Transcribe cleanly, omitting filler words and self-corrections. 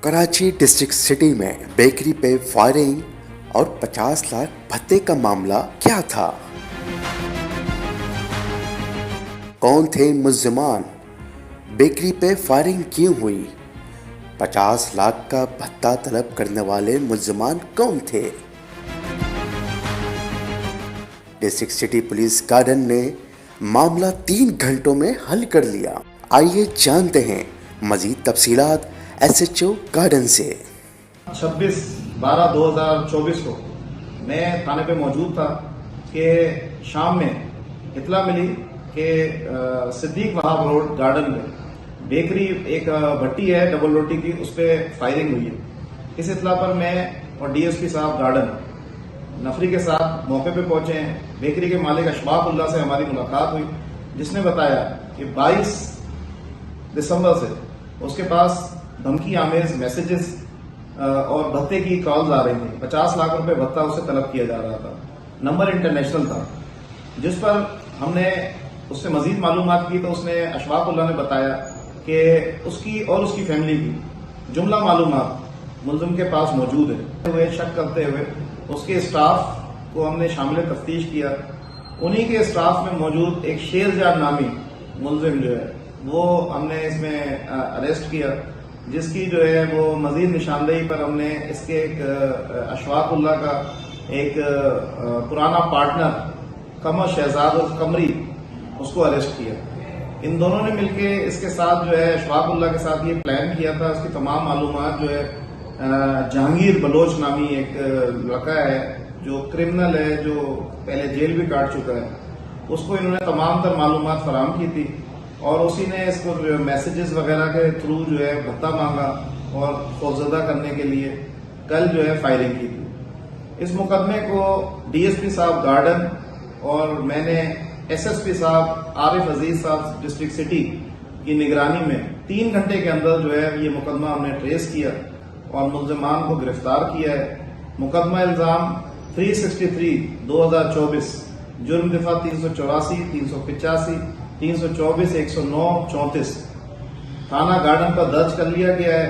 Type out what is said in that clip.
Karachi district city में bakery पे firing और 50 लाख भत्ते का मामला क्या था? कौन थे मुल्जिमान? बेकरी पे फायरिंग क्यों हुई? 50 लाख का भत्ता तलब करने वाले मुल्जिमान कौन थे? डिस्ट्रिक्ट सिटी पुलिस गार्डन ने मामला 3 घंटों में हल कर लिया। आइए जानते हैं मजीद तफसीलात SHO गार्डन से। 26/12/2024 को मैं थाने पे मौजूद था कि शाम में इतला मिली कि सिद्दीक वहाब रोड गार्डन में बेकरी एक भट्टी है डबल रोटी की, उस पर फायरिंग हुई है। इस इतला पर मैं और DSP साहब गार्डन नफरी के साथ मौके पे पहुंचे हैं। बेकरी के मालिक अशफाक उल्लाह से हमारी मुलाकात हुई, जिसने बताया कि 22 दिसंबर से उसके पास धमकी आमेज मैसेजेस और भत्ते की कॉल्स आ रही थी। 50 लाख रुपए भत्ता उसे तलब किया जा रहा था। नंबर इंटरनेशनल था, जिस पर हमने उससे मजीद मालूमात की तो उसने अशफाक उल्लाह ने बताया कि उसकी और उसकी फैमिली की जुमला मालूमात मुल्जिम के पास मौजूद है। हुए शक करते हुए उसके स्टाफ को हमने शामिल तफ्तीश किया। उन्हीं के स्टाफ में मौजूद एक शेरजान नामी मुल्जिम जो है वो हमने इसमें अरेस्ट किया, जिसकी जो है वो मजीद निशानदेही पर हमने इसके एक अशफाक उल्लाह का एक पुराना पार्टनर कमर शहजाद और कमरी उसको अरेस्ट किया। इन दोनों ने मिलके इसके साथ जो है अशफाक उल्लाह के साथ ये प्लान किया था। उसकी तमाम मालूमात जो है जहांगीर बलोच नामी एक लड़का है जो क्रिमिनल है, जो पहले जेल भी काट चुका है, उसको इन्होंने तमाम तर मालूमात फराहम की थी और उसी ने इसको मैसेजेस वगैरह के थ्रू जो है भत्ता मांगा और खौफजदा करने के लिए कल जो है फायरिंग की थी। इस मुकदमे को DSP साहब गार्डन और मैंने SSP साहब आरिफ अजीज साहब डिस्ट्रिक्ट सिटी की निगरानी में 3 घंटे के अंदर जो है ये मुकदमा हमने ट्रेस किया और मुल्जिमान को गिरफ्तार किया है। मुकदमा इल्जाम 363/2024 जुर्म दफा 384, 385, 324, 109, 34 थाना गार्डन पर दर्ज कर लिया गया है।